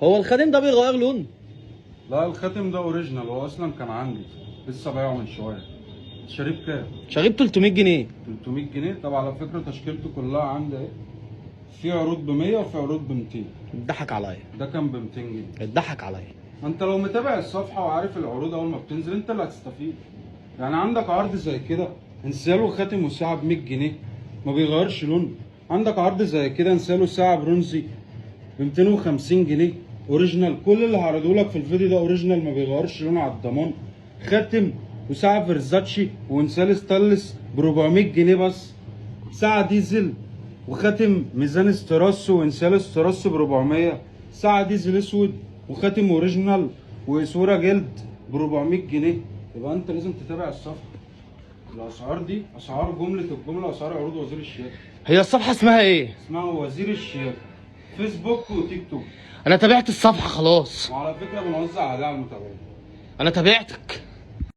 هو الخادم ده بيغير لون؟ لا الخاتم ده اوريجينال، هو اصلا كان عندي لسه بايعه من شويه. شاريه بكام؟ شاريه ب 300 جنيه. 300 جنيه. طب على فكره تشكيلته كلها عندي اهي، في عروض ب 100 وفي عروض ب 200. اتضحك عليا. ده كان ب 200 جنيه. اتضحك عليا. انت لو متابع الصفحه وعارف العروض اول ما بتنزل انت اللي هتستفيد. يعني عندك عرض زي كده انساله خاتم وساعه ب 100 جنيه ما بيغيرش لون. عندك عرض زي كده انساله ساعه برونزي ب 250 جنيه اوريجينال. كل اللي هعرضه لك في الفيديو ده اوريجينال ما بيغيرش لونه على الضمان. خاتم وساعه فيرزاتشي وانسال ستانلس ب 400 جنيه بس. ساعه ديزل وخاتم ميزان استراسو وانسال استراسو ب 400. ساعه ديزل اسود وخاتم اوريجينال واسوره جلد ب 400 جنيه. يبقى انت لازم تتابع الصفحه. الاسعار دي اسعار جمله الجمله، اسعار عروض وزير الشياكه. هي الصفحه اسمها ايه؟ اسمها وزير الشياكه، فيسبوك وتيك توك. انا تابعت الصفحه خلاص. وعلى فكره بنوزع عليها على المتابعين. انا تابعتك.